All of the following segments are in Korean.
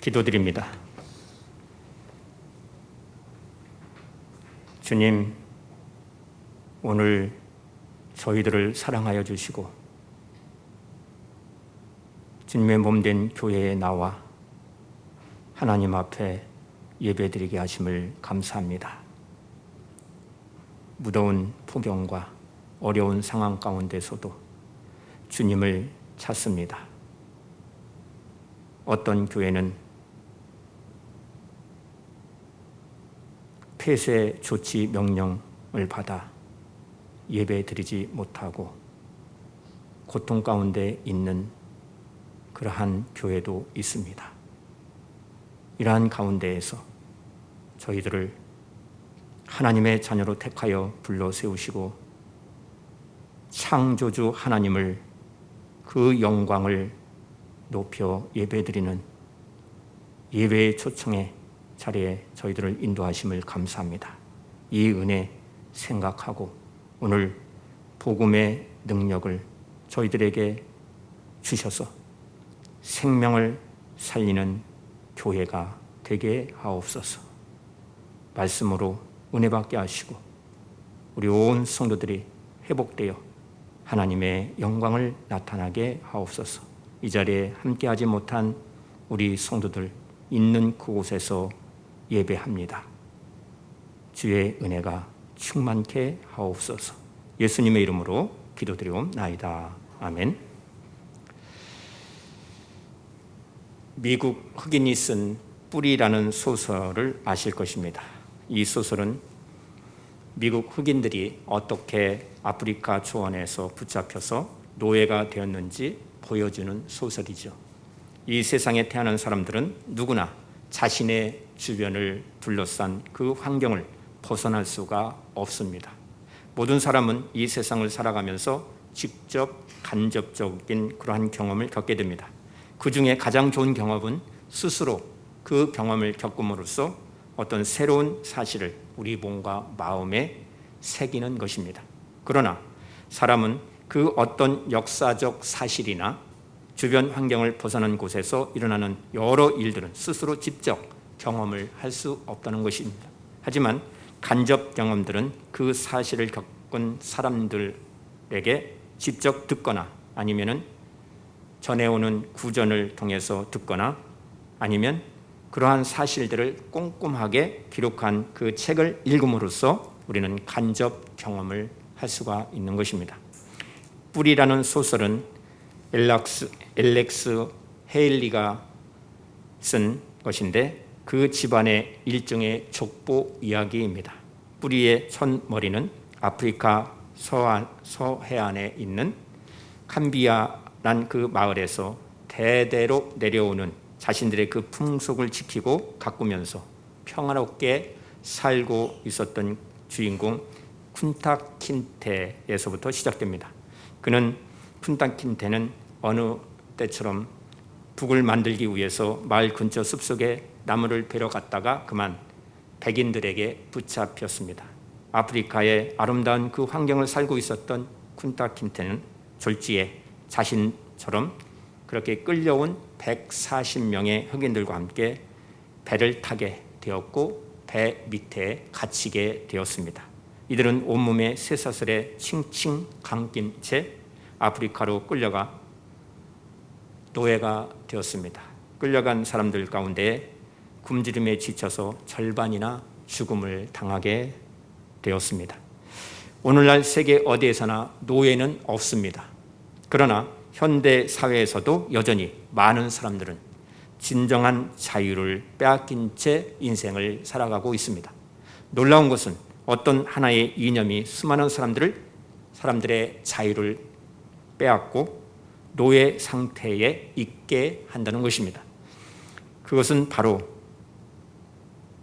기도드립니다. 주님, 오늘 저희들을 사랑하여 주시고 주님의 몸된 교회에 나와 하나님 앞에 예배드리게 하심을 감사합니다. 무더운 폭염과 어려운 상황 가운데서도 주님을 찾습니다. 어떤 교회는 폐쇄 조치 명령을 받아 예배드리지 못하고 고통 가운데 있는 그러한 교회도 있습니다. 이러한 가운데에서 저희들을 하나님의 자녀로 택하여 불러 세우시고 창조주 하나님을 그 영광을 높여 예배드리는 예배의 초청의 자리에 저희들을 인도하심을 감사합니다. 이 은혜 생각하고 오늘 복음의 능력을 저희들에게 주셔서 생명을 살리는 교회가 되게 하옵소서. 말씀으로 은혜 받게 하시고 우리 온 성도들이 회복되어 하나님의 영광을 나타나게 하옵소서. 이 자리에 함께하지 못한 우리 성도들 있는 그곳에서 예배합니다. 주의 은혜가 충만케 하옵소서. 예수님의 이름으로 기도드리옵나이다. 아멘. 미국 흑인이 쓴 뿌리라는 소설을 아실 것입니다. 이 소설은 미국 흑인들이 어떻게 아프리카 초원에서 붙잡혀서 노예가 되었는지 보여주는 소설이죠. 이 세상에 태어난 사람들은 누구나 자신의 주변을 둘러싼 그 환경을 벗어날 수가 없습니다. 모든 사람은 이 세상을 살아가면서 직접 간접적인 그러한 경험을 겪게 됩니다. 그 중에 가장 좋은 경험은 스스로 그 경험을 겪음으로써 어떤 새로운 사실을 우리 몸과 마음에 새기는 것입니다. 그러나 사람은 그 어떤 역사적 사실이나 주변 환경을 벗어난 곳에서 일어나는 여러 일들은 스스로 직접 경험을 할 수 없다는 것입니다. 하지만 간접 경험들은 그 사실을 겪은 사람들에게 직접 듣거나 아니면은 전해오는 구전을 통해서 듣거나 아니면 그러한 사실들을 꼼꼼하게 기록한 그 책을 읽음으로써 우리는 간접 경험을 할 수가 있는 것입니다. 뿌리라는 소설은 엘렉스 헤일리가 쓴 것인데 그 집안의 일종의 족보 이야기입니다. 뿌리의 첫머리는 아프리카 서해안에 있는 캄비아란 그 마을에서 대대로 내려오는 자신들의 그 풍속을 지키고 가꾸면서 평화롭게 살고 있었던 주인공 쿤타킨테에서부터 시작됩니다. 그는 쿤타킨테는 어느 때처럼 북을 만들기 위해서 마을 근처 숲속에 나무를 베러 갔다가 그만 백인들에게 붙잡혔습니다. 아프리카의 아름다운 그 환경을 살고 있었던 쿤타킨테는 졸지에 자신처럼 그렇게 끌려온 140명의 흑인들과 함께 배를 타게 되었고 배 밑에 갇히게 되었습니다. 이들은 온몸에 쇠사슬에 칭칭 감긴 채 아프리카로 끌려가 노예가 되었습니다. 끌려간 사람들 가운데 굶주림에 지쳐서 절반이나 죽음을 당하게 되었습니다. 오늘날 세계 어디에서나 노예는 없습니다. 그러나 현대 사회에서도 여전히 많은 사람들은 진정한 자유를 빼앗긴 채 인생을 살아가고 있습니다. 놀라운 것은 어떤 하나의 이념이 수많은 사람들의 자유를 빼앗고 노예 상태에 있게 한다는 것입니다. 그것은 바로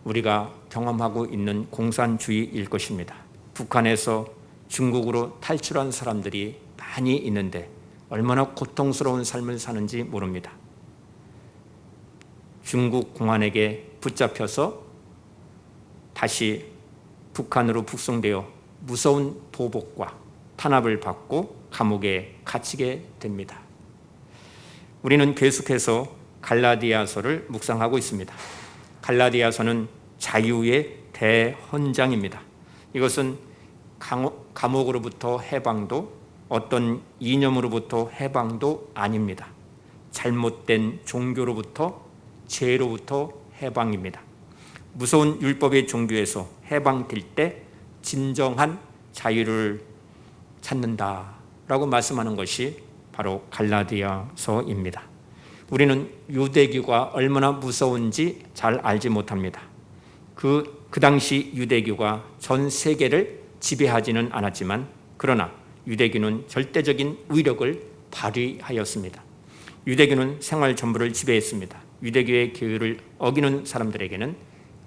우리가 경험하고 있는 공산주의일 것입니다. 북한에서 중국으로 탈출한 사람들이 많이 있는데 얼마나 고통스러운 삶을 사는지 모릅니다. 중국 공안에게 붙잡혀서 다시 북한으로 북송되어 무서운 보복과 탄압을 받고 감옥에 갇히게 됩니다. 우리는 계속해서 갈라디아서를 묵상하고 있습니다. 갈라디아서는 자유의 대헌장입니다. 이것은 감옥으로부터 해방도, 어떤 이념으로부터 해방도 아닙니다. 잘못된 종교로부터, 죄로부터 해방입니다. 무서운 율법의 종교에서 해방될 때 진정한 자유를 찾는다라고 말씀하는 것이 바로 갈라디아서입니다. 우리는 유대교가 얼마나 무서운지 잘 알지 못합니다. 그 당시 유대교가 전 세계를 지배하지는 않았지만, 그러나 유대교는 절대적인 위력을 발휘하였습니다. 유대교는 생활 전부를 지배했습니다. 유대교의 교율을 어기는 사람들에게는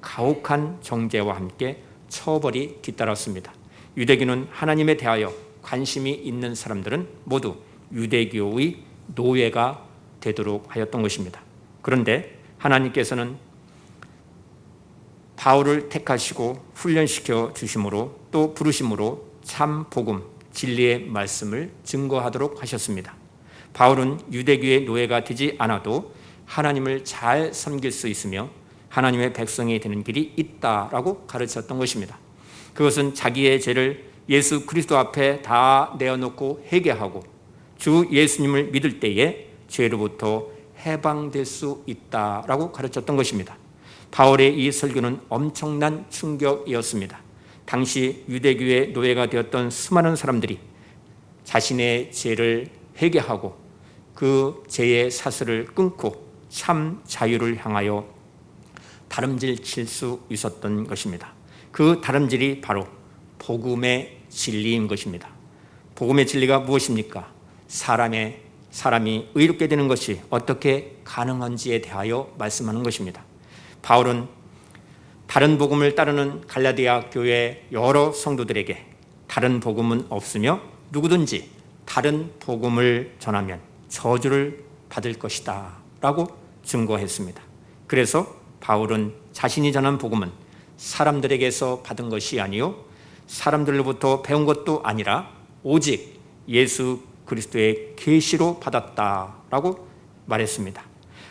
가혹한 정죄와 함께 처벌이 뒤따랐습니다. 유대교는 하나님에 대하여 관심이 있는 사람들은 모두 유대교의 노예가 되도록 하였던 것입니다. 그런데 하나님께서는 바울을 택하시고 훈련시켜 주심으로, 또 부르심으로 참 복음, 진리의 말씀을 증거하도록 하셨습니다. 바울은 유대교의 노예가 되지 않아도 하나님을 잘 섬길 수 있으며 하나님의 백성이 되는 길이 있다라고 가르쳤던 것입니다. 그것은 자기의 죄를 예수 그리스도 앞에 다 내어놓고 회개하고 주 예수님을 믿을 때에 죄로부터 해방될 수 있다라고 가르쳤던 것입니다. 바울의 이 설교는 엄청난 충격이었습니다. 당시 유대교의 노예가 되었던 수많은 사람들이 자신의 죄를 회개하고 그 죄의 사슬을 끊고 참 자유를 향하여 다름질 칠 수 있었던 것입니다. 그 다름질이 바로 복음의 진리인 것입니다. 복음의 진리가 무엇입니까? 사람이 의롭게 되는 것이 어떻게 가능한지에 대하여 말씀하는 것입니다. 바울은 다른 복음을 따르는 갈라디아 교회 여러 성도들에게 다른 복음은 없으며 누구든지 다른 복음을 전하면 저주를 받을 것이다 라고 증거했습니다. 그래서 바울은 자신이 전한 복음은 사람들에게서 받은 것이 아니요 사람들로부터 배운 것도 아니라 오직 예수 그리스도의 계시로 받았다라고 말했습니다.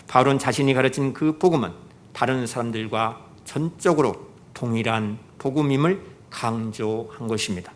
바울은 자신이 가르친 그 복음은 다른 사람들과 전적으로 동일한 복음임을 강조한 것입니다.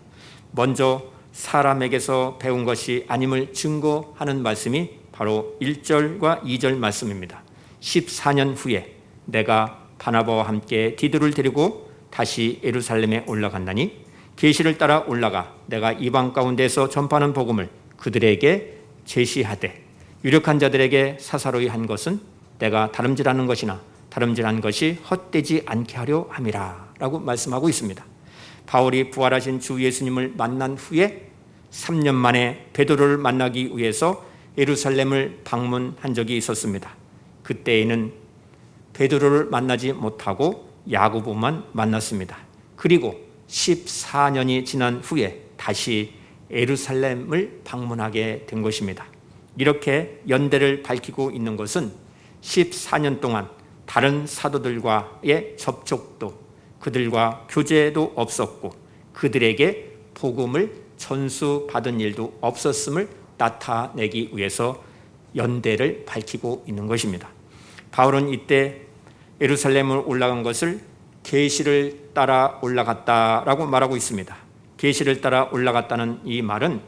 먼저 사람에게서 배운 것이 아님을 증거하는 말씀이 바로 1절과 2절 말씀입니다. 14년 후에 내가 바나바와 함께 디도를 데리고 다시 예루살렘에 올라간다니 계시를 따라 올라가 내가 이방 가운데서 전파하는 복음을 그들에게 제시하되 유력한 자들에게 사사로이 한 것은 내가 다름질하는 것이나 다름질한 것이 헛되지 않게 하려 함이라 라고 말씀하고 있습니다. 바울이 부활하신 주 예수님을 만난 후에 3년 만에 베드로를 만나기 위해서 예루살렘을 방문한 적이 있었습니다. 그때에는 베드로를 만나지 못하고 야고보만 만났습니다. 그리고 14년이 지난 후에 다시 예루살렘을 방문하게 된 것입니다. 이렇게 연대를 밝히고 있는 것은 14년 동안 다른 사도들과의 접촉도, 그들과 교제도 없었고 그들에게 복음을 전수받은 일도 없었음을 나타내기 위해서 연대를 밝히고 있는 것입니다. 바울은 이때 예루살렘을 올라간 것을 계시를 따라 올라갔다라고 말하고 있습니다. 계시를 따라 올라갔다는 이 말은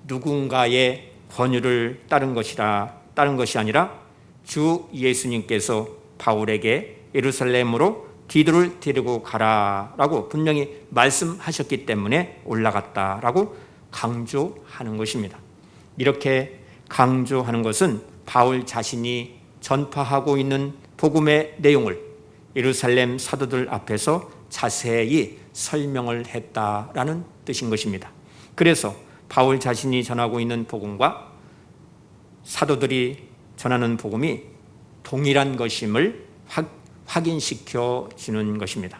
누군가의 권유를 따른 것이 아니라 주 예수님께서 바울에게 예루살렘으로 디도를 데리고 가라라고 분명히 말씀하셨기 때문에 올라갔다라고 강조하는 것입니다. 이렇게 강조하는 것은 바울 자신이 전파하고 있는 복음의 내용을 예루살렘 사도들 앞에서 자세히 설명을 했다라는 뜻인 것입니다. 그래서 바울 자신이 전하고 있는 복음과 사도들이 전하는 복음이 동일한 것임을 확인시켜 주는 것입니다.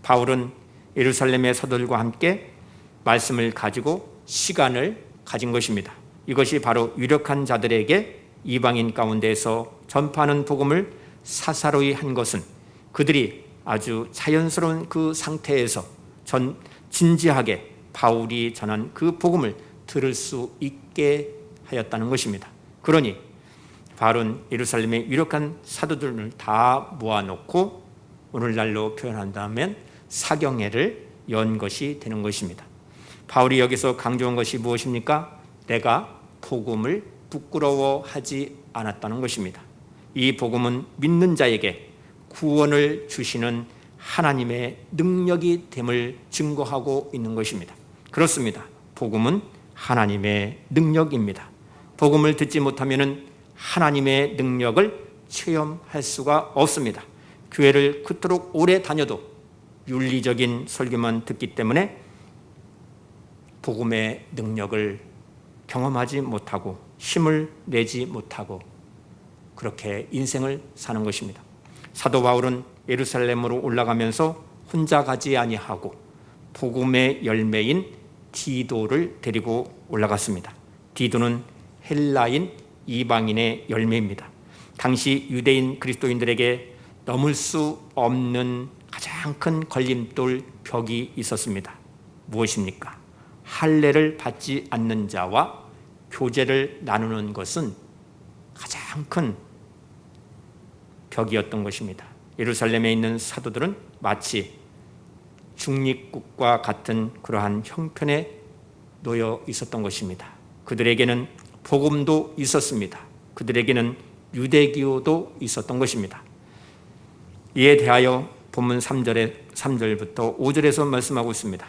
바울은 예루살렘의 사도들과 함께 말씀을 가지고 시간을 가진 것입니다. 이것이 바로 유력한 자들에게 이방인 가운데서 전파하는 복음을 사사로이 한 것은 그들이 아주 자연스러운 그 상태에서 진지하게 바울이 전한 그 복음을 들을 수 있게 하였다는 것입니다. 그러니 바울은 예루살렘의 유력한 사도들을 다 모아놓고 오늘날로 표현한다면 사경회를 연 것이 되는 것입니다. 바울이 여기서 강조한 것이 무엇입니까? 내가 복음을 부끄러워하지 않았다는 것입니다. 이 복음은 믿는 자에게 구원을 주시는 하나님의 능력이 됨을 증거하고 있는 것입니다. 그렇습니다. 복음은 하나님의 능력입니다. 복음을 듣지 못하면 하나님의 능력을 체험할 수가 없습니다. 교회를 그토록 오래 다녀도 윤리적인 설교만 듣기 때문에 복음의 능력을 경험하지 못하고 힘을 내지 못하고 그렇게 인생을 사는 것입니다. 사도 바울은 예루살렘으로 올라가면서 혼자 가지 아니하고 복음의 열매인 디도를 데리고 올라갔습니다. 디도는 헬라인 이방인의 열매입니다. 당시 유대인 그리스도인들에게 넘을 수 없는 가장 큰 걸림돌 벽이 있었습니다. 무엇입니까? 할례를 받지 않는 자와 교제를 나누는 것은 가장 큰 벽이었던 것입니다. 예루살렘에 있는 사도들은 마치 중립국과 같은 그러한 형편에 놓여 있었던 것입니다. 그들에게는 복음도 있었습니다. 그들에게는 유대교도 있었던 것입니다. 이에 대하여 본문 3절부터 5절에서 말씀하고 있습니다.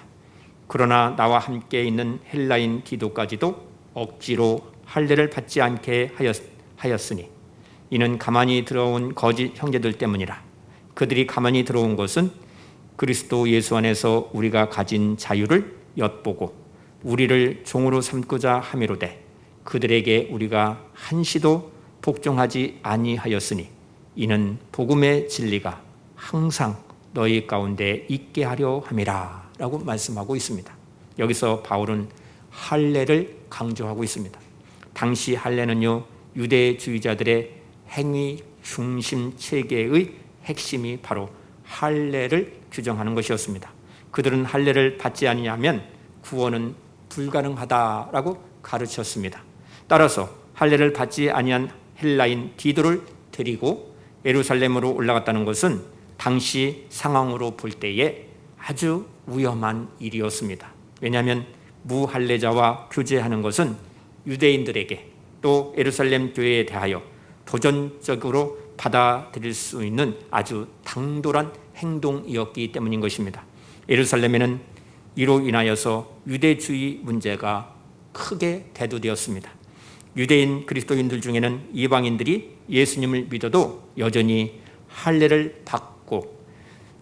그러나 나와 함께 있는 헬라인 디도까지도 억지로 할례를 받지 않게 하였으니 이는 가만히 들어온 거짓 형제들 때문이라. 그들이 가만히 들어온 것은 그리스도 예수 안에서 우리가 가진 자유를 엿보고 우리를 종으로 삼고자 함이로되 그들에게 우리가 한시도 복종하지 아니하였으니 이는 복음의 진리가 항상 너희 가운데 있게 하려 함이라 라고 말씀하고 있습니다. 여기서 바울은 할례를 강조하고 있습니다. 당시 할례는요, 유대주의자들의 행위 중심 체계의 핵심이 바로 할례를 규정하는 것이었습니다. 그들은 할례를 받지 아니하면 구원은 불가능하다라고 가르쳤습니다. 따라서 할례를 받지 아니한 헬라인 디도를 데리고 예루살렘으로 올라갔다는 것은 당시 상황으로 볼 때에 아주 위험한 일이었습니다. 왜냐하면 무할례자와 교제하는 것은 유대인들에게 또 예루살렘 교회에 대하여 도전적으로 받아들일 수 있는 아주 당돌한 행동이었기 때문인 것입니다. 예루살렘에는 이로 인하여서 유대주의 문제가 크게 대두되었습니다. 유대인 그리스도인들 중에는 이방인들이 예수님을 믿어도 여전히 할례를 받고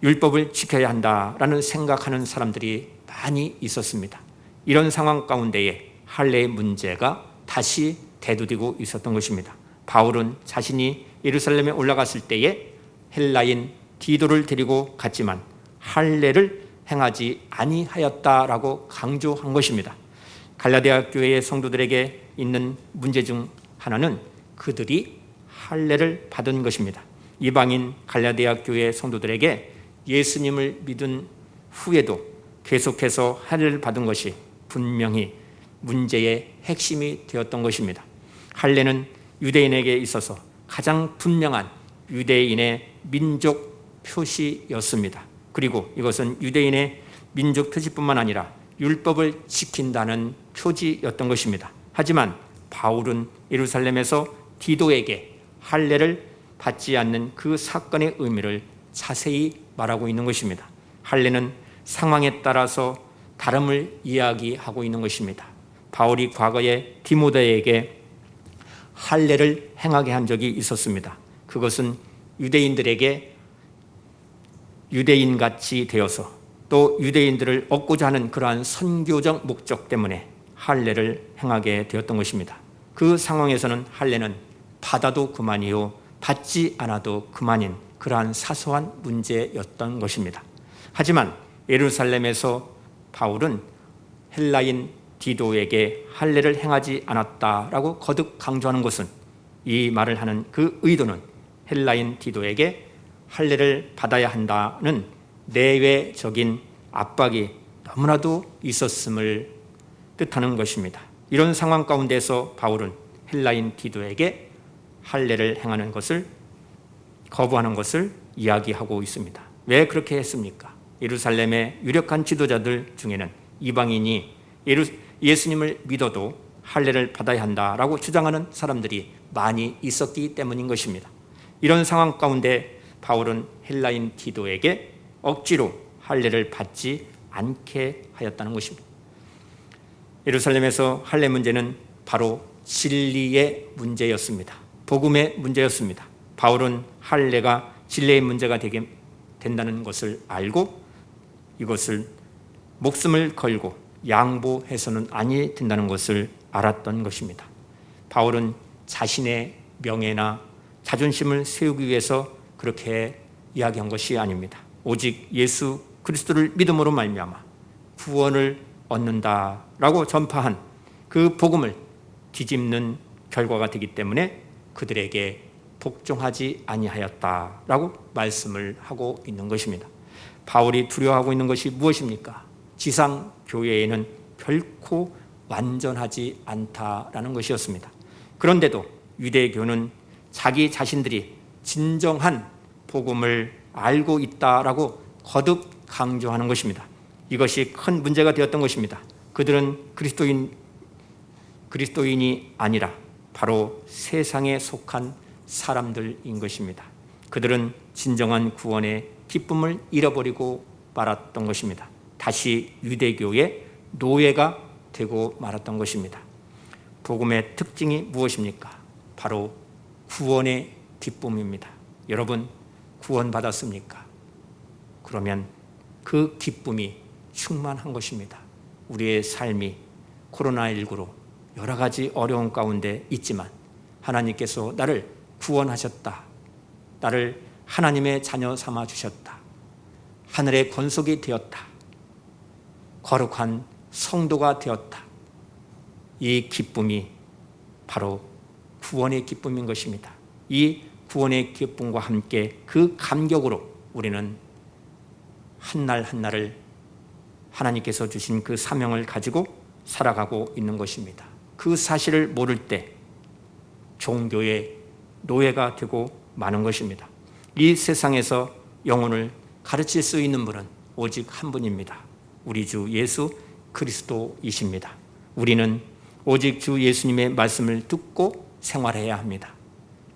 율법을 지켜야 한다라는 생각하는 사람들이 많이 있었습니다. 이런 상황 가운데에 할례의 문제가 다시 대두되고 있었던 것입니다. 바울은 자신이 예루살렘에 올라갔을 때에 헬라인 디도를 데리고 갔지만 할례를 행하지 아니하였다라고 강조한 것입니다. 갈라디아 교회의 성도들에게 있는 문제 중 하나는 그들이 할례를 받은 것입니다. 이방인 갈라디아 교회 성도들에게 예수님을 믿은 후에도 계속해서 할례를 받은 것이 분명히 문제의 핵심이 되었던 것입니다. 할례는 유대인에게 있어서 가장 분명한 유대인의 민족 표시였습니다. 그리고 이것은 유대인의 민족 표시뿐만 아니라 율법을 지킨다는 표지였던 것입니다. 하지만 바울은 예루살렘에서 디도에게 할례를 받지 않는 그 사건의 의미를 자세히 말하고 있는 것입니다. 할례는 상황에 따라서 다름을 이야기하고 있는 것입니다. 바울이 과거에 디모데에게 할례를 행하게 한 적이 있었습니다. 그것은 유대인들에게 유대인같이 되어서 또 유대인들을 얻고자 하는 그러한 선교적 목적 때문에 할례를 행하게 되었던 것입니다. 그 상황에서는 할례는 받아도 그만이요 받지 않아도 그만인 그러한 사소한 문제였던 것입니다. 하지만 예루살렘에서 바울은 헬라인 디도에게 할례를 행하지 않았다라고 거듭 강조하는 것은 이 말을 하는 그 의도는 헬라인 디도에게 할례를 받아야 한다는 내외적인 압박이 너무나도 있었음을 뜻하는 것입니다. 이런 상황 가운데서 바울은 헬라인 디도에게 할례를 행하는 것을 거부하는 것을 이야기하고 있습니다. 왜 그렇게 했습니까? 예루살렘의 유력한 지도자들 중에는 이방인이 예수님을 믿어도 할례를 받아야 한다라고 주장하는 사람들이 많이 있었기 때문인 것입니다. 이런 상황 가운데 바울은 헬라인 디도에게 억지로 할례를 받지 않게 하였다는 것입니다. 예루살렘에서 할례 문제는 바로 진리의 문제였습니다. 복음의 문제였습니다. 바울은 할례가 진리의 문제가 되게 된다는 것을 알고 이것을 목숨을 걸고 양보해서는 아니 된다는 것을 알았던 것입니다. 바울은 자신의 명예나 자존심을 세우기 위해서 그렇게 이야기한 것이 아닙니다. 오직 예수 그리스도를 믿음으로 말미암아 구원을 얻는다라고 전파한 그 복음을 뒤집는 결과가 되기 때문에 그들에게 복종하지 아니하였다라고 말씀을 하고 있는 것입니다. 바울이 두려워하고 있는 것이 무엇입니까? 지상 교회에는 결코 완전하지 않다라는 것이었습니다. 그런데도 유대교는 자기 자신들이 진정한 복음을 알고 있다라고 거듭 강조하는 것입니다. 이것이 큰 문제가 되었던 것입니다. 그들은 그리스도인이 아니라 바로 세상에 속한 사람들인 것입니다. 그들은 진정한 구원의 기쁨을 잃어버리고 말았던 것입니다. 다시 유대교의 노예가 되고 말았던 것입니다. 복음의 특징이 무엇입니까? 바로 구원의 기쁨입니다. 여러분, 구원받았습니까? 그러면 그 기쁨이 충만한 것입니다. 우리의 삶이 코로나19로 여러 가지 어려운 가운데 있지만 하나님께서 나를 구원하셨다. 나를 하나님의 자녀 삼아 주셨다. 하늘의 권속이 되었다. 거룩한 성도가 되었다. 이 기쁨이 바로 구원의 기쁨인 것입니다. 이 구원의 기쁨과 함께 그 감격으로 우리는 한 날 한 날을 하나님께서 주신 그 사명을 가지고 살아가고 있는 것입니다. 그 사실을 모를 때 종교의 노예가 되고 마는 것입니다. 이 세상에서 영혼을 가르칠 수 있는 분은 오직 한 분입니다. 우리 주 예수 그리스도이십니다. 우리는 오직 주 예수님의 말씀을 듣고 생활해야 합니다.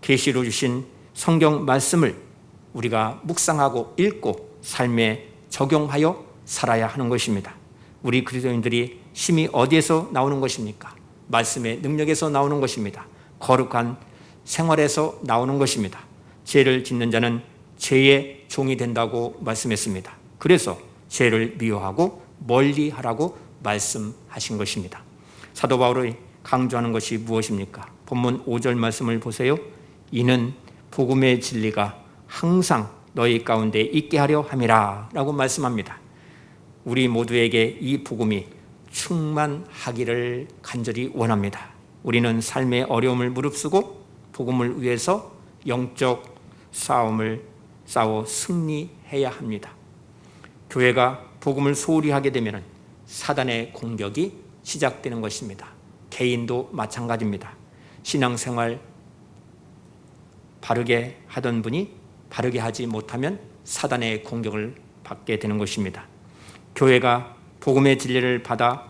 계시로 주신 성경 말씀을 우리가 묵상하고 읽고 삶에 적용하여 살아야 하는 것입니다. 우리 그리스도인들이 힘이 어디에서 나오는 것입니까? 말씀의 능력에서 나오는 것입니다. 거룩한 생활에서 나오는 것입니다. 죄를 짓는 자는 죄의 종이 된다고 말씀했습니다. 그래서 죄를 미워하고 멀리하라고 말씀하신 것입니다. 사도 바울이 강조하는 것이 무엇입니까? 본문 5절 말씀을 보세요. 이는 복음의 진리가 항상 너희 가운데 있게 하려 함이라 라고 말씀합니다. 우리 모두에게 이 복음이 충만하기를 간절히 원합니다. 우리는 삶의 어려움을 무릅쓰고 복음을 위해서 영적 싸움을 싸워 승리해야 합니다. 교회가 복음을 소홀히 하게 되면 사단의 공격이 시작되는 것입니다. 개인도 마찬가지입니다. 신앙생활 바르게 하던 분이 바르게 하지 못하면 사단의 공격을 받게 되는 것입니다. 교회가 복음의 진리를 받아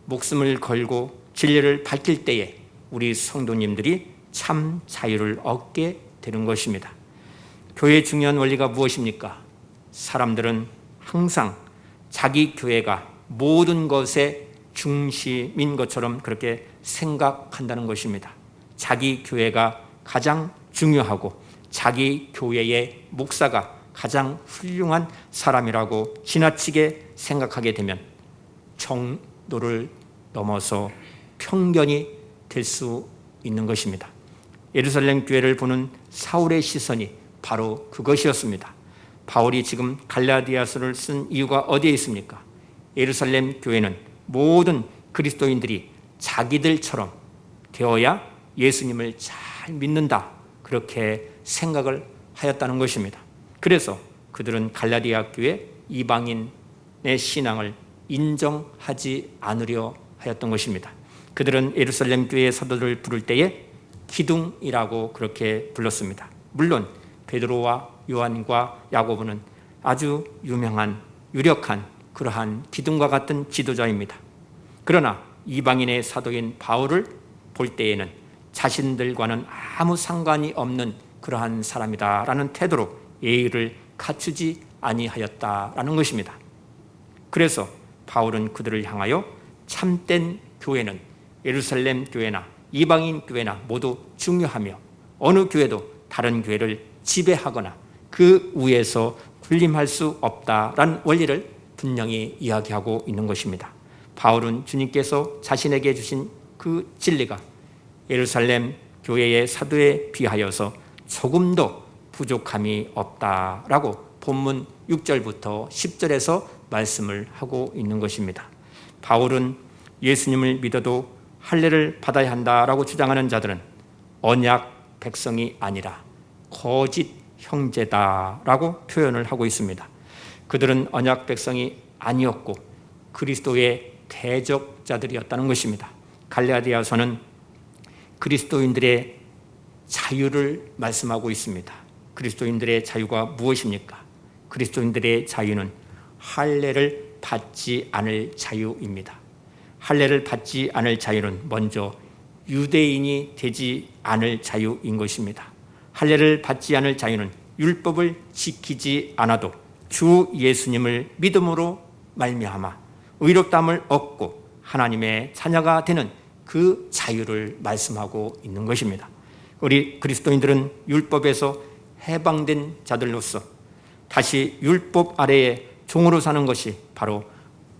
목숨을 걸고 진리를 밝힐 때에 우리 성도님들이 참 자유를 얻게 되는 것입니다. 교회의 중요한 원리가 무엇입니까? 사람들은 항상 자기 교회가 모든 것의 중심인 것처럼 그렇게 생각한다는 것입니다. 자기 교회가 가장 중요하고 자기 교회의 목사가 가장 훌륭한 사람이라고 지나치게 생각하게 되면 정도를 넘어서 편견이 될 수 있는 것입니다. 예루살렘 교회를 보는 사울의 시선이 바로 그것이었습니다. 바울이 지금 갈라디아서를 쓴 이유가 어디에 있습니까? 예루살렘 교회는 모든 그리스도인들이 자기들처럼 되어야 예수님을 잘 믿는다, 그렇게 생각을 하였다는 것입니다. 그래서 그들은 갈라디아 교회 이방인의 신앙을 인정하지 않으려 하였던 것입니다. 그들은 예루살렘 교회의 사도들을 부를 때에 기둥이라고 그렇게 불렀습니다. 물론 베드로와 요한과 야고보는 아주 유명한 유력한 그러한 기둥과 같은 지도자입니다. 그러나 이방인의 사도인 바울을 볼 때에는 자신들과는 아무 상관이 없는 그러한 사람이다라는 태도로 예의를 갖추지 아니하였다라는 것입니다. 그래서 바울은 그들을 향하여 참된 교회는 예루살렘 교회나 이방인 교회나 모두 중요하며 어느 교회도 다른 교회를 지배하거나 그 위에서 군림할 수 없다라는 원리를 분명히 이야기하고 있는 것입니다. 바울은 주님께서 자신에게 주신 그 진리가 예루살렘 교회의 사도에 비하여서 조금도 부족함이 없다라고 본문 6절부터 10절에서 말씀을 하고 있는 것입니다. 바울은 예수님을 믿어도 할례를 받아야 한다라고 주장하는 자들은 언약 백성이 아니라 거짓 형제다라고 표현을 하고 있습니다. 그들은 언약 백성이 아니었고 그리스도의 대적자들이었다는 것입니다. 갈라디아서는 그리스도인들의 자유를 말씀하고 있습니다. 그리스도인들의 자유가 무엇입니까? 그리스도인들의 자유는 할례를 받지 않을 자유입니다. 할례를 받지 않을 자유는 먼저 유대인이 되지 않을 자유인 것입니다. 할례를 받지 않을 자유는 율법을 지키지 않아도 주 예수님을 믿음으로 말미암아 의롭다함을 얻고 하나님의 자녀가 되는 그 자유를 말씀하고 있는 것입니다. 우리 그리스도인들은 율법에서 해방된 자들로서 다시 율법 아래에 종으로 사는 것이 바로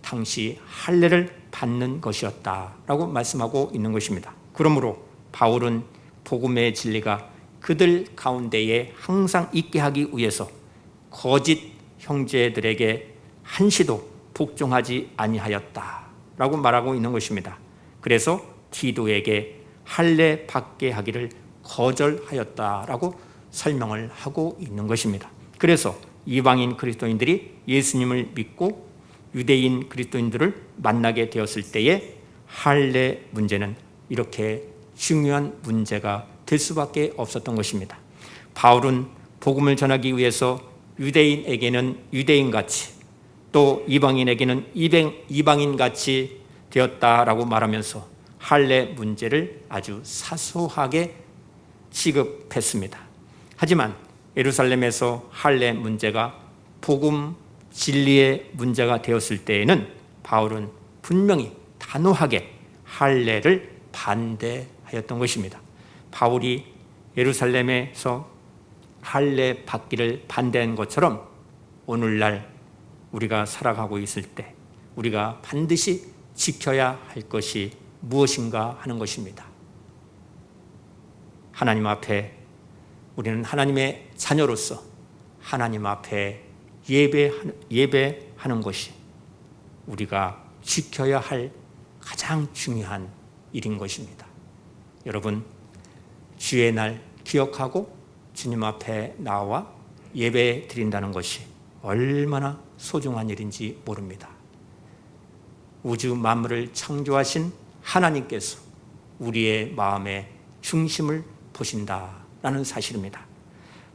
당시 할례를 받는 것이었다라고 말씀하고 있는 것입니다. 그러므로 바울은 복음의 진리가 그들 가운데에 항상 있게 하기 위해서 거짓 형제들에게 한시도 복종하지 아니하였다라고 말하고 있는 것입니다. 그래서 디도에게 할례 받게 하기를 거절하였다라고 설명을 하고 있는 것입니다. 그래서 이방인 그리스도인들이 예수님을 믿고 유대인 그리스도인들을 만나게 되었을 때에 할례 문제는 이렇게 중요한 문제가 될 수밖에 없었던 것입니다. 바울은 복음을 전하기 위해서 유대인에게는 유대인같이 또 이방인에게는 이방인같이 되었다라고 말하면서 할례 문제를 아주 사소하게 취급했습니다. 하지만 예루살렘에서 할례 문제가 복음 진리의 문제가 되었을 때에는 바울은 분명히 단호하게 할례를 반대하였던 것입니다. 바울이 예루살렘에서 할례 받기를 반대한 것처럼 오늘날 우리가 살아가고 있을 때 우리가 반드시 지켜야 할 것이 무엇인가 하는 것입니다. 하나님 앞에 우리는 하나님의 자녀로서 하나님 앞에 예배하는 것이 우리가 지켜야 할 가장 중요한 일인 것입니다. 여러분, 주의 날 기억하고 주님 앞에 나와 예배 드린다는 것이 얼마나 소중한 일인지 모릅니다. 우주 만물을 창조하신 하나님께서 우리의 마음의 중심을 보신다라는 사실입니다.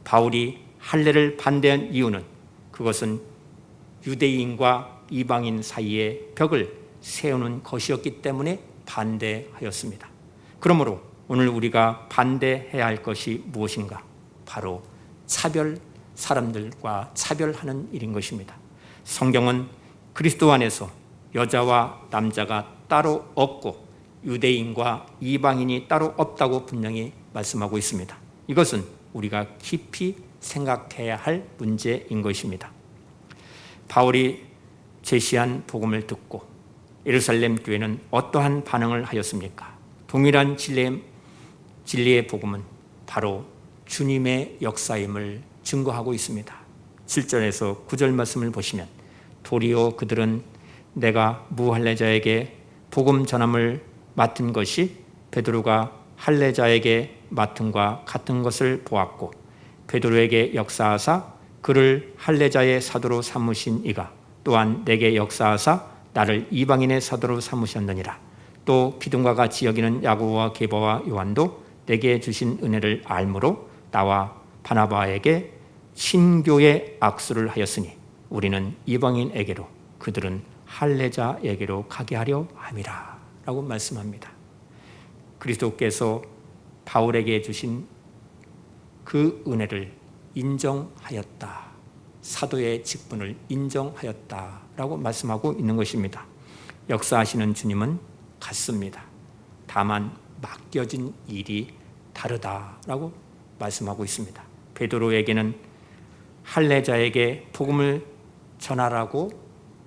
바울이 할례를 반대한 이유는 그것은 유대인과 이방인 사이에 벽을 세우는 것이었기 때문에 반대하였습니다. 그러므로 오늘 우리가 반대해야 할 것이 무엇인가? 바로 사람들과 차별하는 일인 것입니다. 성경은 그리스도 안에서 여자와 남자가 따로 없고 유대인과 이방인이 따로 없다고 분명히 말씀하고 있습니다. 이것은 우리가 깊이 생각해야 할 문제인 것입니다. 바울이 제시한 복음을 듣고 예루살렘 교회는 어떠한 반응을 하였습니까? 동일한 진리의 복음은 바로 주님의 역사임을 증거하고 있습니다. 7절에서 9절 말씀을 보시면 도리어 그들은 내가 무할례자에게 복음 전함을 맡은 것이 베드로가 할례자에게 맡은과 같은 것을 보았고 베드로에게 역사하사 그를 할례자의 사도로 삼으신 이가 또한 내게 역사하사 나를 이방인의 사도로 삼으셨느니라. 또 기둥과 같이 여기는 야고보와 게바와 요한도 내게 주신 은혜를 알므로 나와 바나바에게 친교의 악수를 하였으니 우리는 이방인에게로 그들은 할례자에게로 가게 하려 함이라 라고 말씀합니다. 그리스도께서 바울에게 주신 그 은혜를 인정하였다, 사도의 직분을 인정하였다라고 말씀하고 있는 것입니다. 역사하시는 주님은 같습니다. 다만 맡겨진 일이 다르다라고 말씀하고 있습니다. 베드로에게는 할례자에게 복음을 전하라고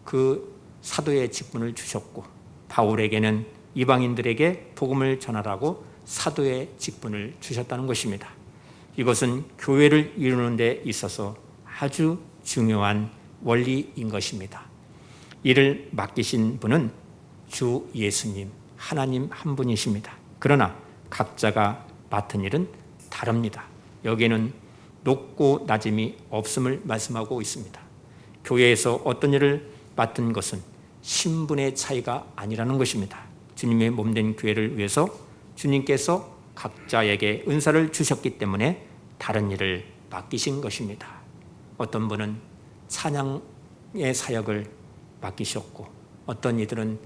그 사도의 직분을 주셨고, 바울에게는 이방인들에게 복음을 전하라고 사도의 직분을 주셨다는 것입니다. 이것은 교회를 이루는 데 있어서 아주 중요한 원리인 것입니다. 이를 맡기신 분은 주 예수님, 하나님 한 분이십니다. 그러나 각자가 맡은 일은 다릅니다. 여기에는 높고 낮음이 없음을 말씀하고 있습니다. 교회에서 어떤 일을 맡은 것은 신분의 차이가 아니라는 것입니다. 주님의 몸된 교회를 위해서 주님께서 각자에게 은사를 주셨기 때문에 다른 일을 맡기신 것입니다. 어떤 분은 찬양의 사역을 맡기셨고, 어떤 이들은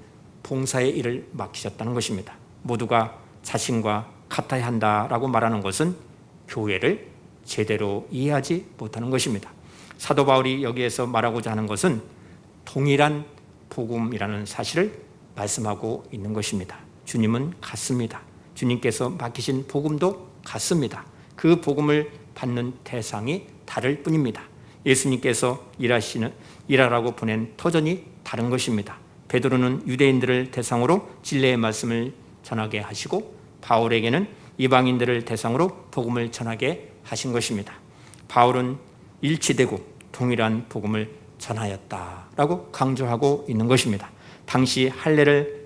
봉사의 일을 맡기셨다는 것입니다. 모두가 자신과 같아야 한다라고 말하는 것은 교회를 제대로 이해하지 못하는 것입니다. 사도 바울이 여기에서 말하고자 하는 것은 동일한 복음이라는 사실을 말씀하고 있는 것입니다. 주님은 같습니다. 주님께서 맡기신 복음도 같습니다. 그 복음을 받는 대상이 다를 뿐입니다. 예수님께서 일하라고 보낸 터전이 다른 것입니다. 베드로는 유대인들을 대상으로 진리의 말씀을 전하게 하시고, 바울에게는 이방인들을 대상으로 복음을 전하게 하신 것입니다. 바울은 일치되고 동일한 복음을 전하였다라고 강조하고 있는 것입니다. 당시 할례를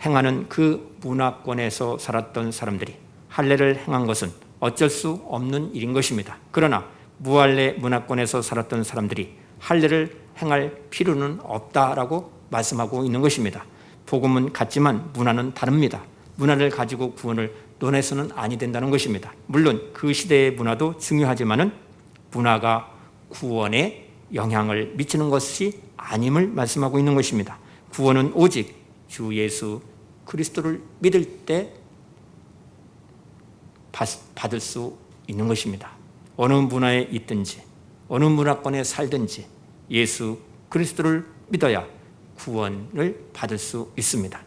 행하는 그 문화권에서 살았던 사람들이 할례를 행한 것은 어쩔 수 없는 일인 것입니다. 그러나 무할례 문화권에서 살았던 사람들이 할례를 행할 필요는 없다라고 말씀하고 있는 것입니다. 복음은 같지만 문화는 다릅니다. 문화를 가지고 구원을 논해서는 아니 된다는 것입니다. 물론 그 시대의 문화도 중요하지만은 문화가 구원에 영향을 미치는 것이 아님을 말씀하고 있는 것입니다. 구원은 오직 주 예수 그리스도를 믿을 때 받을 수 있는 것입니다. 어느 문화에 있든지 어느 문화권에 살든지 예수 그리스도를 믿어야 구원을 받을 수 있습니다.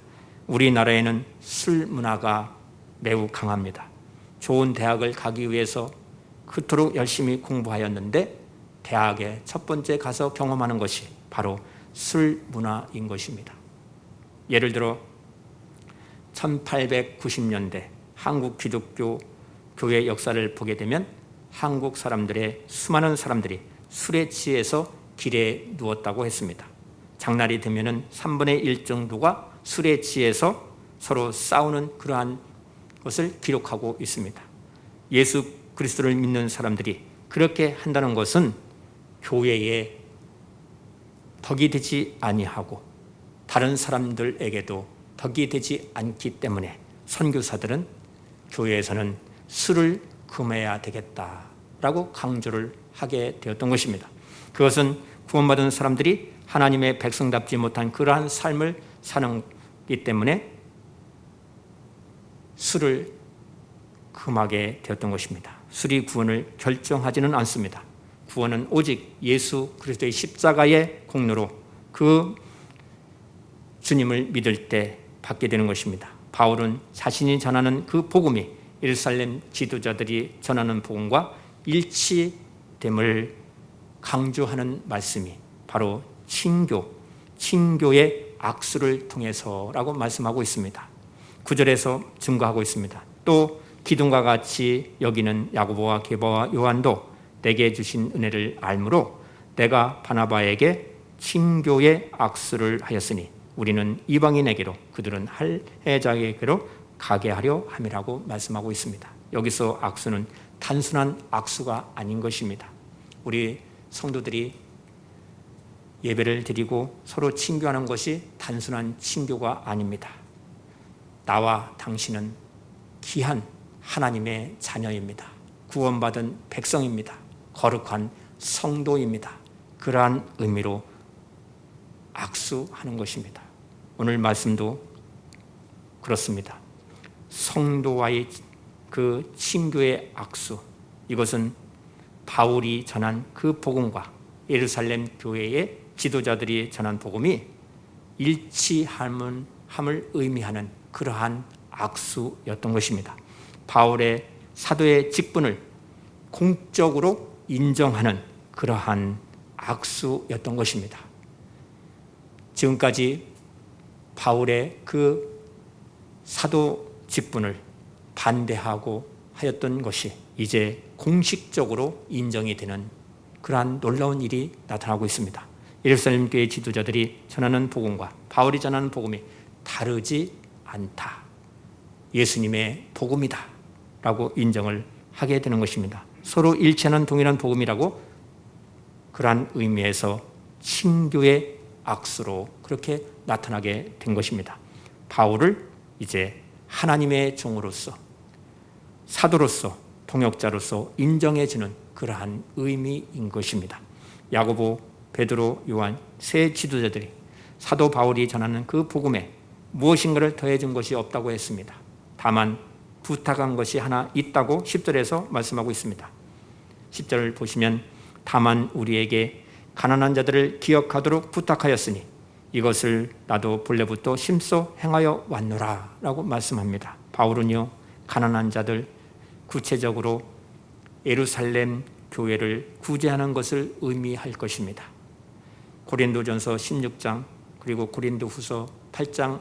우리나라에는 술 문화가 매우 강합니다. 좋은 대학을 가기 위해서 그토록 열심히 공부하였는데 대학에 첫 번째 가서 경험하는 것이 바로 술 문화인 것입니다. 예를 들어 1890년대 한국 기독교 교회 역사를 보게 되면 한국 사람들의 수많은 사람들이 술에 취해서 길에 누웠다고 했습니다. 장날이 되면 3분의 1 정도가 술에 취해서 서로 싸우는 그러한 것을 기록하고 있습니다. 예수 그리스도를 믿는 사람들이 그렇게 한다는 것은 교회에 덕이 되지 아니하고 다른 사람들에게도 덕이 되지 않기 때문에 선교사들은 교회에서는 술을 금해야 되겠다라고 강조를 하게 되었던 것입니다. 그것은 구원받은 사람들이 하나님의 백성답지 못한 그러한 삶을 사는기 때문에 술을 금하게 되었던 것입니다. 술이 구원을 결정하지는 않습니다. 구원은 오직 예수 그리스도의 십자가의 공로로 그 주님을 믿을 때 받게 되는 것입니다. 바울은 자신이 전하는 그 복음이 예루살렘 지도자들이 전하는 복음과 일치됨을 강조하는 말씀이 바로 친교의 악수를 통해서라고 말씀하고 있습니다. 9절에서 증거하고 있습니다. 또 기둥과 같이 여기는 야고보와 게바와 요한도 내게 주신 은혜를 알므로 내가 바나바에게 친교의 악수를 하였으니 우리는 이방인에게로 그들은 할례자에게로 가게 하려 함이라고 말씀하고 있습니다. 여기서 악수는 단순한 악수가 아닌 것입니다. 우리 성도들이 예배를 드리고 서로 친교하는 것이 단순한 친교가 아닙니다. 나와 당신은 귀한 하나님의 자녀입니다. 구원받은 백성입니다. 거룩한 성도입니다. 그러한 의미로 악수하는 것입니다. 오늘 말씀도 그렇습니다. 성도와의 그 친교의 악수, 이것은 바울이 전한 그 복음과 예루살렘 교회의 지도자들이 전한 복음이 일치함을 의미하는 그러한 악수였던 것입니다. 바울의 사도의 직분을 공적으로 인정하는 그러한 악수였던 것입니다. 지금까지 바울의 그 사도 직분을 반대하고 하였던 것이 이제 공식적으로 인정이 되는 그러한 놀라운 일이 나타나고 있습니다. 예루살렘 교회 지도자들이 전하는 복음과 바울이 전하는 복음이 다르지 않다. 예수님의 복음이다 라고 인정을 하게 되는 것입니다. 서로 일치하는 동일한 복음이라고 그러한 의미에서 친교의 악수로 그렇게 나타나게 된 것입니다. 바울을 이제 하나님의 종으로서 사도로서 동역자로서 인정해주는 그러한 의미인 것입니다. 야고보, 베드로, 요한 세 지도자들이 사도 바울이 전하는 그 복음에 무엇인가를 더해준 것이 없다고 했습니다. 다만 부탁한 것이 하나 있다고 10절에서 말씀하고 있습니다. 10절을 보시면 다만 우리에게 가난한 자들을 기억하도록 부탁하였으니 이것을 나도 본래부터 심소 행하여 왔노라 라고 말씀합니다. 바울은요, 가난한 자들, 구체적으로 예루살렘 교회를 구제하는 것을 의미할 것입니다. 고린도전서 16장 그리고 고린도후서 8장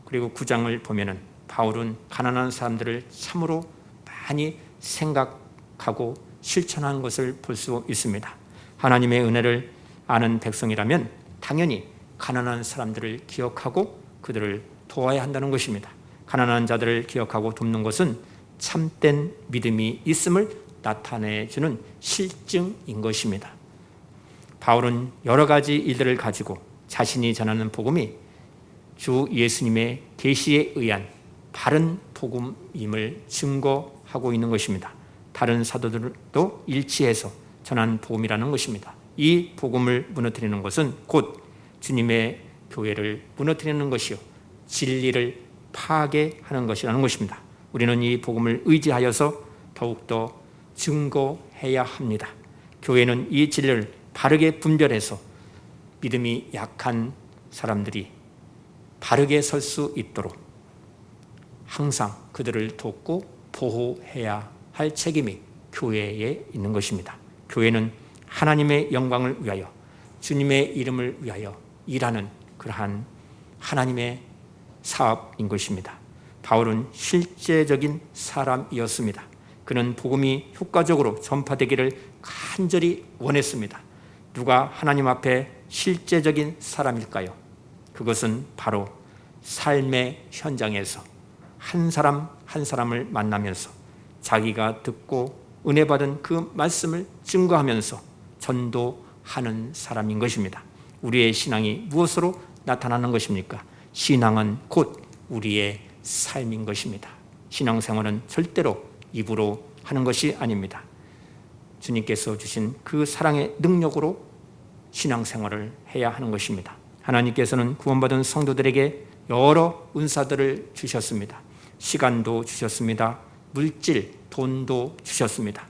그리고 9장을 보면은 바울은 가난한 사람들을 참으로 많이 생각하고 실천한 것을 볼 수 있습니다. 하나님의 은혜를 아는 백성이라면 당연히 가난한 사람들을 기억하고 그들을 도와야 한다는 것입니다. 가난한 자들을 기억하고 돕는 것은 참된 믿음이 있음을 나타내주는 실증인 것입니다. 바울은 여러 가지 일들을 가지고 자신이 전하는 복음이 주 예수님의 계시에 의한 바른 복음임을 증거하고 있는 것입니다. 다른 사도들도 일치해서 전한 복음이라는 것입니다. 이 복음을 무너뜨리는 것은 곧 주님의 교회를 무너뜨리는 것이요 진리를 파괴하는 것이라는 것입니다. 우리는 이 복음을 의지하여서 더욱더 증거해야 합니다. 교회는 이 진리를 바르게 분별해서 믿음이 약한 사람들이 바르게 설 수 있도록 항상 그들을 돕고 보호해야 할 책임이 교회에 있는 것입니다. 교회는 하나님의 영광을 위하여 주님의 이름을 위하여 일하는 그러한 하나님의 사업인 것입니다. 바울은 실제적인 사람이었습니다. 그는 복음이 효과적으로 전파되기를 간절히 원했습니다. 누가 하나님 앞에 실제적인 사람일까요? 그것은 바로 삶의 현장에서 한 사람 한 사람을 만나면서 자기가 듣고 은혜 받은 그 말씀을 증거하면서 전도하는 사람인 것입니다. 우리의 신앙이 무엇으로 나타나는 것입니까? 신앙은 곧 우리의 삶인 것입니다. 신앙생활은 절대로 입으로 하는 것이 아닙니다. 주님께서 주신 그 사랑의 능력으로 신앙생활을 해야 하는 것입니다. 하나님께서는 구원받은 성도들에게 여러 은사들을 주셨습니다. 시간도 주셨습니다. 물질, 돈도 주셨습니다.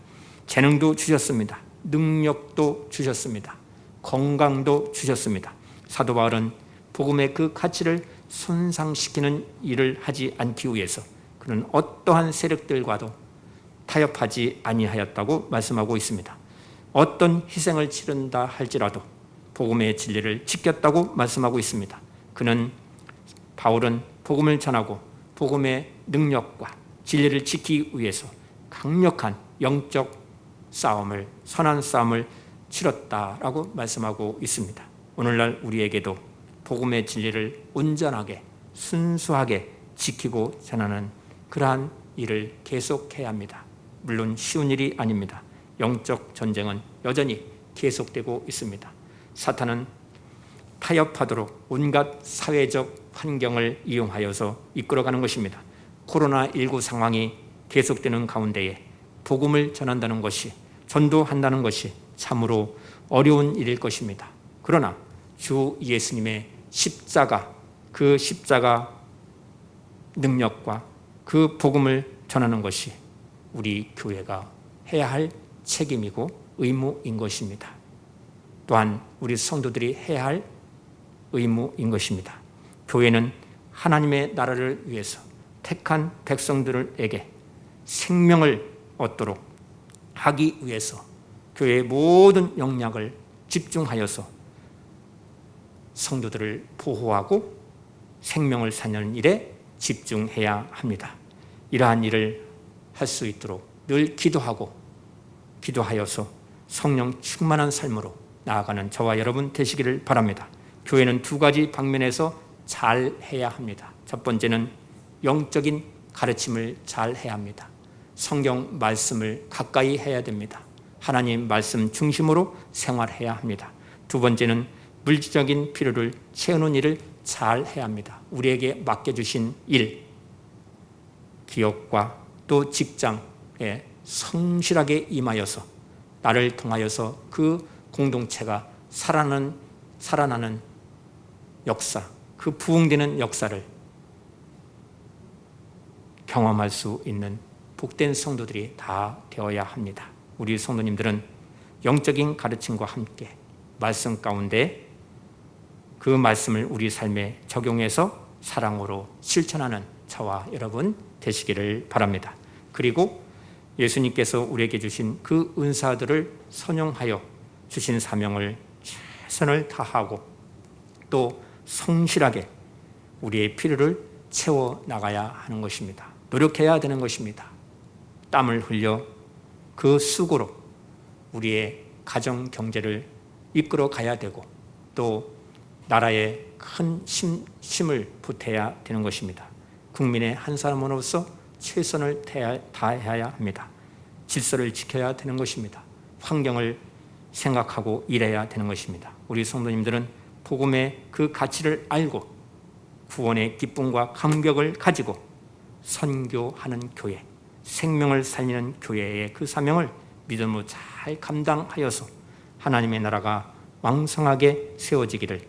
재능도 주셨습니다. 능력도 주셨습니다. 건강도 주셨습니다. 사도 바울은 복음의 그 가치를 손상시키는 일을 하지 않기 위해서 그는 어떠한 세력들과도 타협하지 아니하였다고 말씀하고 있습니다. 어떤 희생을 치른다 할지라도 복음의 진리를 지켰다고 말씀하고 있습니다. 바울은 복음을 전하고 복음의 능력과 진리를 지키기 위해서 강력한 영적 싸움을, 선한 싸움을 치렀다라고 말씀하고 있습니다. 오늘날 우리에게도 복음의 진리를 온전하게 순수하게 지키고 전하는 그러한 일을 계속해야 합니다. 물론 쉬운 일이 아닙니다. 영적 전쟁은 여전히 계속되고 있습니다. 사탄은 타협하도록 온갖 사회적 환경을 이용하여서 이끌어가는 것입니다. 코로나19 상황이 계속되는 가운데에 복음을 전한다는 것이, 전도한다는 것이 참으로 어려운 일일 것입니다. 그러나 주 예수님의 십자가, 그 십자가 능력과 그 복음을 전하는 것이 우리 교회가 해야 할 책임이고 의무인 것입니다. 또한 우리 성도들이 해야 할 의무인 것입니다. 교회는 하나님의 나라를 위해서 택한 백성들에게 생명을 얻도록 하기 위해서 교회의 모든 역량을 집중하여서 성도들을 보호하고 생명을 살리는 일에 집중해야 합니다. 이러한 일을 할 수 있도록 늘 기도하여서 성령 충만한 삶으로 나아가는 저와 여러분 되시기를 바랍니다. 교회는 두 가지 방면에서 잘 해야 합니다. 첫 번째는 영적인 가르침을 잘 해야 합니다. 성경 말씀을 가까이 해야 됩니다. 하나님 말씀 중심으로 생활해야 합니다. 두 번째는 물질적인 필요를 채우는 일을 잘 해야 합니다. 우리에게 맡겨주신 일, 기업과 또 직장에 성실하게 임하여서 나를 통하여서 그 공동체가 살아나는 역사, 그 부흥되는 역사를 경험할 수 있는 복된 성도들이 다 되어야 합니다. 우리 성도님들은 영적인 가르침과 함께 말씀 가운데 그 말씀을 우리 삶에 적용해서 사랑으로 실천하는 저와 여러분 되시기를 바랍니다. 그리고 예수님께서 우리에게 주신 그 은사들을 선용하여 주신 사명을 최선을 다하고 또 성실하게 우리의 필요를 채워 나가야 하는 것입니다. 노력해야 되는 것입니다. 땀을 흘려 그 수고로 우리의 가정 경제를 이끌어 가야 되고 또 나라에 큰 힘을 보태야 되는 것입니다. 국민의 한 사람으로서 최선을 다해야 합니다. 질서를 지켜야 되는 것입니다. 환경을 생각하고 일해야 되는 것입니다. 우리 성도님들은 복음의 그 가치를 알고 구원의 기쁨과 감격을 가지고 선교하는 교회, 생명을 살리는 교회의 그 사명을 믿음으로 잘 감당하여서 하나님의 나라가 왕성하게 세워지기를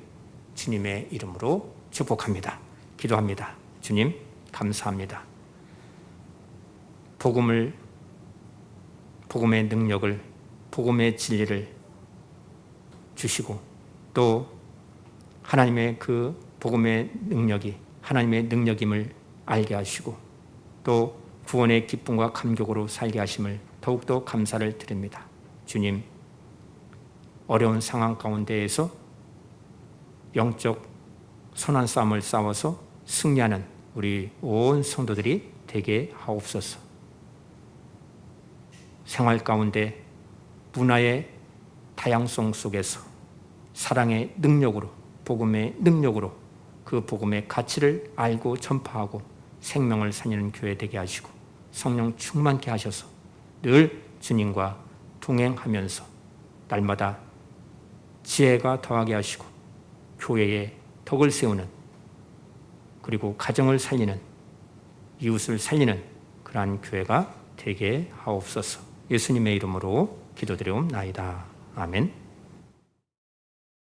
주님의 이름으로 축복합니다. 기도합니다. 주님 감사합니다. 복음의 능력을, 복음의 진리를 주시고 또 하나님의 그 복음의 능력이 하나님의 능력임을 알게 하시고 또 구원의 기쁨과 감격으로 살게 하심을 더욱더 감사를 드립니다. 주님, 어려운 상황 가운데에서 영적 선한 싸움을 싸워서 승리하는 우리 온 성도들이 되게 하옵소서. 생활 가운데 문화의 다양성 속에서 사랑의 능력으로, 복음의 능력으로 그 복음의 가치를 알고 전파하고 생명을 살리는 교회 되게 하시고 성령 충만케 하셔서 늘 주님과 동행하면서 날마다 지혜가 더하게 하시고 교회에 덕을 세우는 그리고 가정을 살리는 이웃을 살리는 그러한 교회가 되게 하옵소서. 예수님의 이름으로 기도드리옵나이다. 아멘.